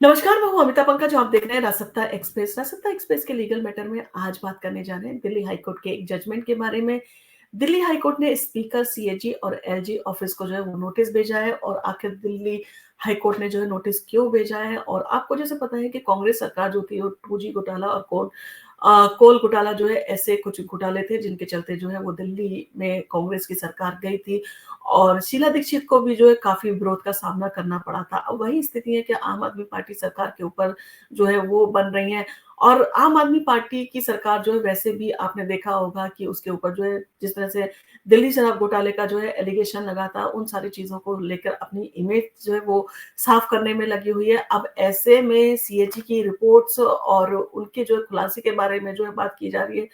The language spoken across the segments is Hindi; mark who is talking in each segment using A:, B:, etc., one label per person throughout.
A: नमस्कार, मैं हूँ अमिता पंकज। आप देख रहे हैं रासत्ता एक्सप्रेस। रासत्ता एक्सप्रेस के लीगल मैटर में आज बात करने जा रहे हैं दिल्ली हाईकोर्ट के एक जजमेंट के बारे में। दिल्ली हाईकोर्ट ने स्पीकर, सीएजी और एलजी ऑफिस को जो है वो नोटिस भेजा है। और आखिर दिल्ली हाईकोर्ट ने जो है नोटिस क्यों भेजा है? और आपको जैसे पता है कि कांग्रेस सरकार जो थी वो 2G घोटाला और कोल घोटाला जो है, ऐसे कुछ घोटाले थे जिनके चलते जो है वो दिल्ली में कांग्रेस की सरकार गई थी और शीला दीक्षित को भी जो है काफ़ी विरोध का सामना करना पड़ा था। अब वही स्थिति है कि आम आदमी पार्टी सरकार के ऊपर जो है वो बन रही है। और आम आदमी पार्टी की सरकार जो है, वैसे भी आपने देखा होगा कि उसके ऊपर जो है जिस तरह से दिल्ली शराब घोटाले का जो है एलिगेशन लगा था, उन सारी चीज़ों को लेकर अपनी इमेज जो है वो साफ करने में लगी हुई है। अब ऐसे में सीएजी की रिपोर्ट्स और उनके जो खुलासे के बारे में जो है बात की जा रही है,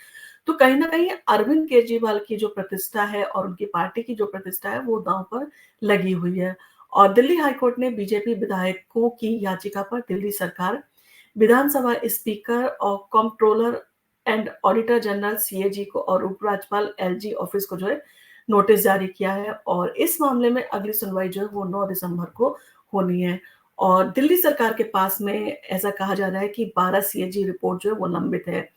A: तो कहीं न कहीं अरविंद केजरीवाल की जो प्रतिष्ठा है और उनकी पार्टी की जो प्रतिष्ठा है, वो दांव पर लगी हुई है। और दिल्ली हाईकोर्ट ने बीजेपी विधायकों की याचिका पर दिल्ली सरकार, विधानसभा स्पीकर और comptroller and auditor general CAG को और उपराज्यपाल एलजी ऑफिस को जो है नोटिस जारी किया है। और इस मामले में अगली सुनवाई जो है वो 9 दिसंबर को होनी है। और दिल्ली सरकार के पास में ऐसा कहा जा रहा है कि 12 सीएजी रिपोर्ट जो है वो लंबित है,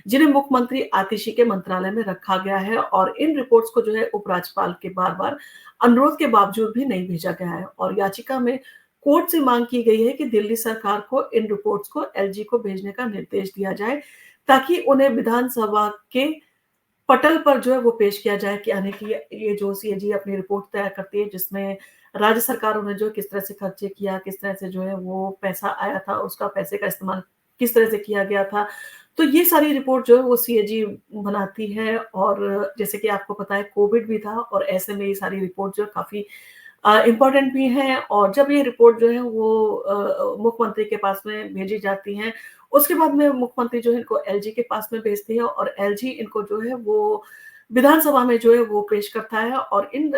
A: जिन्हें मुख्यमंत्री आतिशी के मंत्रालय में रखा गया है। और इन रिपोर्ट्स को जो है उपराज्यपाल के बार-बार अनुरोध के बावजूद भी नहीं भेजा गया है। और याचिका में कोर्ट से मांग की गई है कि दिल्ली सरकार को इन रिपोर्ट्स को एलजी को भेजने का निर्देश दिया जाए, ताकि उन्हें विधानसभा के पटल पर जो है वो पेश किया जाए कि यानी कि ये जो सीएजी अपनी रिपोर्ट तैयार करती है, जिसमें राज्य सरकारों ने जो है किस तरह से खर्चे किया, किस तरह से जो है वो पैसा आया था, उसका पैसे का इस्तेमाल किस तरह से किया गया था। तो ये सारी रिपोर्ट जो है वो सीएजी बनाती है। और जैसे कि आपको पता है कोविड भी था और ऐसे में ये सारी रिपोर्ट जो है काफ़ी इम्पोर्टेंट भी हैं। और जब ये रिपोर्ट जो है वो मुख्यमंत्री के पास में भेजी जाती हैं, उसके बाद में मुख्यमंत्री जो है इनको एलजी के पास में भेजती है और एलजी इनको जो है वो विधानसभा में जो है वो पेश करता है। और इन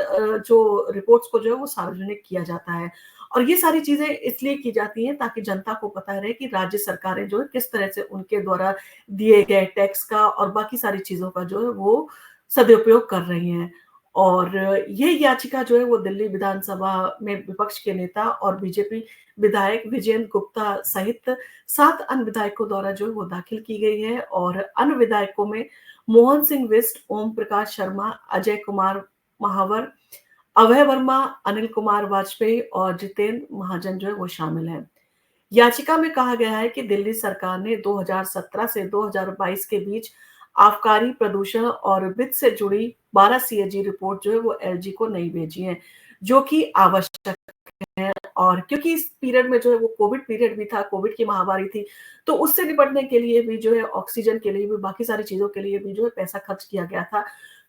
A: जो रिपोर्ट्स को जो है वो सार्वजनिक किया जाता है। और ये सारी चीज़ें इसलिए की जाती हैं ताकि जनता को पता रहे कि राज्य सरकारें जो है किस तरह से उनके द्वारा दिए गए टैक्स का और बाकी सारी चीज़ों का जो है वो सदुपयोग कर रही हैं। और ये याचिका जो है वो दिल्ली विधानसभा में विपक्ष के नेता और बीजेपी विधायक विजेंद्र गुप्ता सहित 7 अन्य विधायकों द्वारा जो है वो दाखिल की गई है। और अन्य विधायकों में मोहन सिंह बिष्ट, ओम प्रकाश शर्मा, अजय कुमार महावर, अभय वर्मा, अनिल कुमार वाजपेयी और जितेंद्र महाजन जो है वो शामिल हैं। याचिका में कहा गया है कि दिल्ली सरकार ने 2017 से 2022 के बीच आबकारी, प्रदूषण और वित्त से जुड़ी 12 सीएजी रिपोर्ट जो है वो एलजी को नहीं भेजी है, जो कि आवश्यक है। और क्योंकि इस पीरियड में जो है वो कोविड पीरियड भी था, कोविड की महामारी थी, तो उससे निपटने के लिए भी जो है ऑक्सीजन के लिए भी, बाकी सारी चीज़ों के लिए भी जो है पैसा खर्च किया गया था।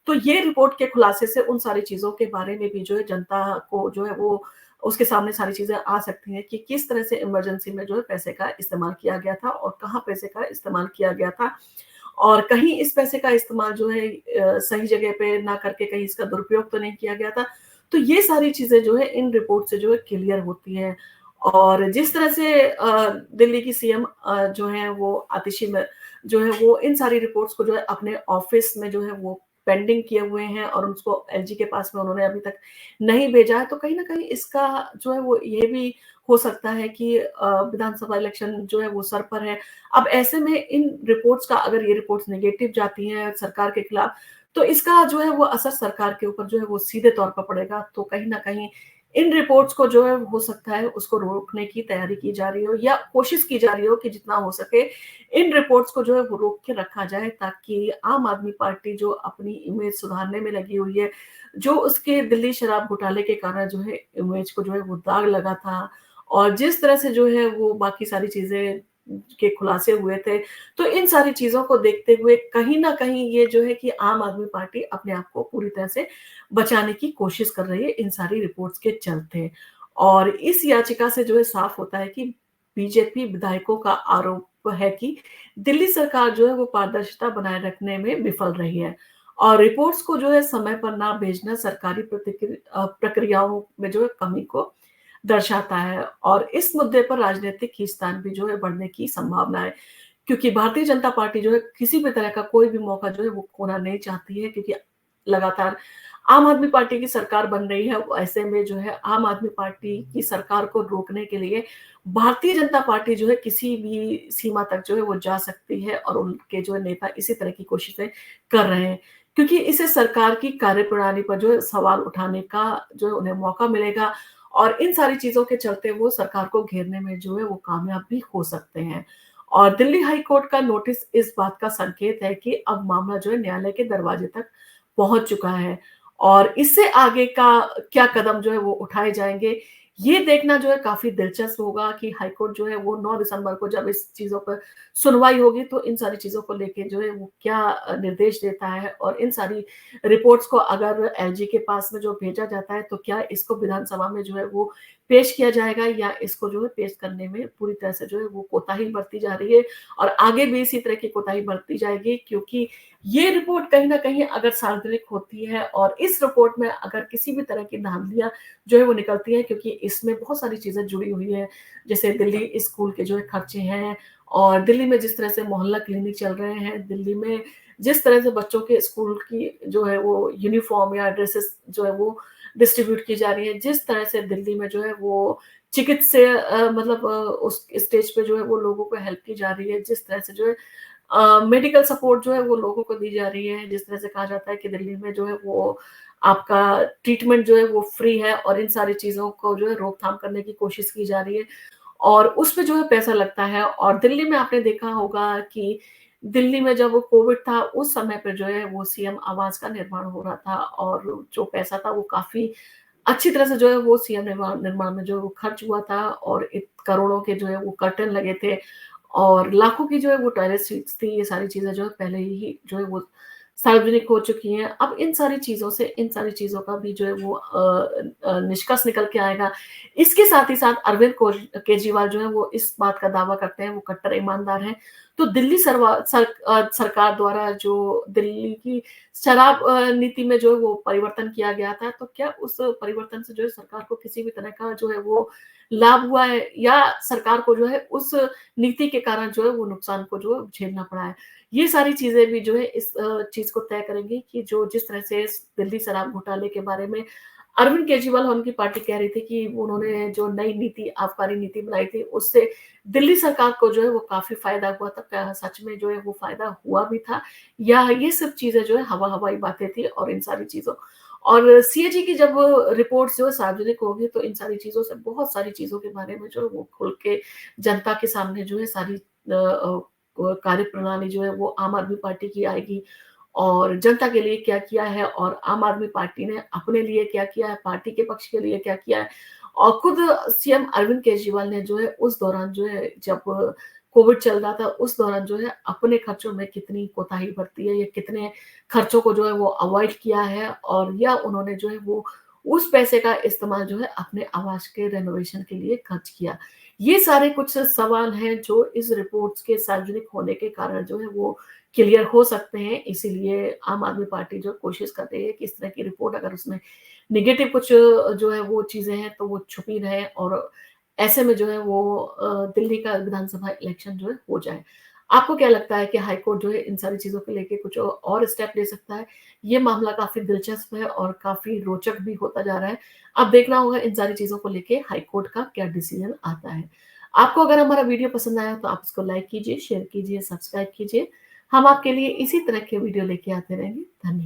A: तो ये रिपोर्ट के खुलासे से उन सारी चीज़ों के बारे में भी जो है जनता को जो है वो उसके सामने सारी चीज़ें आ सकती हैं कि किस तरह से इमरजेंसी में जो है पैसे का इस्तेमाल किया गया था और कहाँ पैसे का इस्तेमाल किया गया था। और कहीं इस पैसे का इस्तेमाल जो है सही जगह पे ना करके कहीं इसका दुरुपयोग तो नहीं किया गया था। तो ये सारी चीज़ें जो है इन रिपोर्ट से जो है क्लियर होती हैं। और जिस तरह से दिल्ली की सीएम जो है वो आतिशी में जो है वो इन सारी रिपोर्ट्स को जो है अपने ऑफिस में जो है वो पेंडिंग किए हुए हैं और उसको एलजी के पास में उन्होंने अभी तक नहीं भेजा है। तो कहीं न कहीं इसका जो है वो ये भी हो सकता है कि विधानसभा इलेक्शन जो है वो सर पर है। अब ऐसे में इन रिपोर्ट्स का, अगर ये रिपोर्ट्स नेगेटिव जाती हैं सरकार के खिलाफ, तो इसका जो है वो असर सरकार के ऊपर जो है वो सीधे तौर पर पड़ेगा। तो कहीं न कहीं इन रिपोर्ट्स को जो है हो सकता है उसको रोकने की तैयारी की जा रही हो या कोशिश की जा रही हो कि जितना हो सके इन रिपोर्ट्स को जो है वो रोक के रखा जाए, ताकि आम आदमी पार्टी जो अपनी इमेज सुधारने में लगी हुई है, जो उसके दिल्ली शराब घोटाले के कारण जो है इमेज को जो है वो दाग लगा था और जिस तरह से जो है वो बाकी सारी चीज़ें के खुलासे हुए थे, तो इन सारी चीज़ों को देखते हुए कहीं न कहीं ये जो है कि आम आदमी पार्टी अपने आप को पूरी तरह से बचाने की कोशिश कर रही है इन सारी रिपोर्ट्स के चलते। और इस याचिका से जो है साफ होता है कि बीजेपी विधायकों का आरोप है कि दिल्ली सरकार जो है वो पारदर्शिता बनाए रखने में विफल रही है और रिपोर्ट्स को जो है समय पर ना भेजना सरकारी प्रक्रियाओं में जो है कमी को दर्शाता है। और इस मुद्दे पर राजनीतिक खींचतान भी जो है बढ़ने की संभावना है, क्योंकि भारतीय जनता पार्टी जो है किसी भी तरह का कोई भी मौका जो है वो खोना नहीं चाहती है, क्योंकि लगातार आम आदमी पार्टी की सरकार बन रही है, ऐसे में जो है आम आदमी पार्टी की सरकार को रोकने के लिए भारतीय जनता पार्टी जो है किसी भी सीमा तक जो है वो जा सकती है और उनके जो है नेता इसी तरह की कोशिशें कर रहे हैं। क्योंकि इससे सरकार की कार्यप्रणाली पर जो है सवाल उठाने का जो है उन्हें मौका मिलेगा और इन सारी चीज़ों के चलते वो सरकार को घेरने में जो है वो कामयाब भी हो सकते हैं। और दिल्ली हाई कोर्ट का नोटिस इस बात का संकेत है कि अब मामला जो है न्यायालय के दरवाजे तक पहुँच चुका है और इससे आगे का क्या कदम जो है वो उठाए जाएँगे, ये देखना जो है काफ़ी दिलचस्प होगा कि हाई कोर्ट जो है वो 9 दिसंबर को जब इस चीज़ों पर सुनवाई होगी तो इन सारी चीज़ों को लेके जो है वो क्या निर्देश देता है और इन सारी रिपोर्ट्स को अगर एलजी के पास में जो भेजा जाता है तो क्या इसको विधानसभा में जो है वो पेश किया जाएगा या इसको जो है पेश करने में पूरी तरह से जो है वो कोताही बरती जा रही है और आगे भी इसी तरह की कोताही बरती जाएगी क्योंकि ये रिपोर्ट कहीं न कहीं अगर सार्वजनिक होती है और इस रिपोर्ट में अगर किसी भी तरह की धांधलियाँ जो है वो निकलती हैं क्योंकि इसमें बहुत सारी चीज़ें जुड़ी हुई हैं, जैसे दिल्ली स्कूल के जो है खर्चे हैं और दिल्ली में जिस तरह से मोहल्ला क्लिनिक चल रहे हैं, दिल्ली में जिस तरह से बच्चों के स्कूल की जो है वो यूनिफ़ॉर्म या ड्रेसेस जो है वो डिस्ट्रीब्यूट की जा रही है, जिस तरह से दिल्ली में जो है वो चिकित्सीय मतलब उस स्टेज पे जो है वो लोगों को हेल्प की जा रही है, जिस तरह से जो है मेडिकल सपोर्ट जो है वो लोगों को दी जा रही है, जिस तरह से कहा जाता है कि दिल्ली में जो है वो आपका ट्रीटमेंट जो है वो फ्री है और इन सारी चीज़ों को जो है रोकथाम करने की कोशिश की जा रही है और उसपे जो है पैसा लगता है और दिल्ली में आपने देखा होगा कि दिल्ली में जब वो कोविड था, उस समय पे जो है वो सीएम आवास का निर्माण हो रहा था और जो पैसा था वो काफ़ी अच्छी तरह से जो है वो सीएम निर्माण निर्माण में जो है वो खर्च हुआ था और करोड़ों के जो है वो कर्टन लगे थे और लाखों की जो है वो टॉयलेट सीट्स थी, ये सारी चीज़ें जो है पहले ही जो है वो सार्वजनिक हो चुकी हैं। अब इन सारी चीज़ों से इन सारी चीज़ों का भी जो है वो निष्कर्ष निकल के आएगा। इसके साथ ही साथ अरविंद केजरीवाल जो है वो इस बात का दावा करते हैं, वो कट्टर ईमानदार हैं। तो दिल्ली सरकार द्वारा जो दिल्ली की शराब नीति में जो है वो परिवर्तन किया गया था, तो क्या उस परिवर्तन से जो है सरकार को किसी भी तरह का जो है वो लाभ हुआ है या सरकार को जो है उस नीति के कारण जो है वो नुकसान को जो है झेलना पड़ा है। ये सारी चीज़ें भी जो है इस चीज़ को तय करेंगी कि जो जिस तरह से इस दिल्ली शराब घोटाले के बारे में अरविंद केजरीवाल और उनकी पार्टी कह रही थी कि उन्होंने जो नई नीति आबकारी नीति बनाई थी, उससे दिल्ली सरकार को जो है वो काफ़ी फ़ायदा हुआ था। क्या सच में जो है वो फ़ायदा हुआ भी था या ये सब चीज़ें जो है हवा-हवाई बातें थी और इन सारी चीज़ों और सीएजी की जब रिपोर्ट्स जो है सार्वजनिक होगी तो इन सारी चीज़ों से बहुत सारी चीज़ों के बारे में जो है वो खुल के जनता के सामने जो है सारी कार्यप्रणाली जो है वो आम आदमी पार्टी की आएगी और जनता के लिए क्या किया है और आम आदमी पार्टी ने अपने लिए क्या किया है, पार्टी के पक्ष के लिए क्या किया है और खुद सीएम अरविंद केजरीवाल ने जो है उस दौरान जो है जब कोविड चल रहा था, उस दौरान जो है अपने खर्चों में कितनी कोताही बरती है या कितने खर्चों को जो है वो अवॉइड किया है और या उन्होंने जो है वो उस पैसे का इस्तेमाल जो है अपने आवास के रेनोवेशन के लिए खर्च किया। ये सारे कुछ सवाल हैं जो इस रिपोर्ट्स के सार्वजनिक होने के कारण जो है वो क्लियर हो सकते हैं। इसीलिए आम आदमी पार्टी जो कोशिश कर रही है कि इस तरह की रिपोर्ट अगर उसमें नेगेटिव कुछ जो है वो चीज़ें हैं तो वो छुपी रहें और ऐसे में जो है वो दिल्ली का विधानसभा इलेक्शन जो है हो जाए। आपको क्या लगता है कि हाई कोर्ट जो है इन सारी चीज़ों को लेके कुछ और स्टेप ले सकता है? ये मामला काफ़ी दिलचस्प है और काफ़ी रोचक भी होता जा रहा है। अब देखना होगा इन सारी चीज़ों को लेके हाई कोर्ट का क्या डिसीजन आता है। आपको अगर हमारा वीडियो पसंद आया तो आप इसको लाइक कीजिए, शेयर कीजिए, सब्सक्राइब कीजिए। हम आपके लिए इसी तरह के वीडियो लेके आते रहेंगे। धन्यवाद।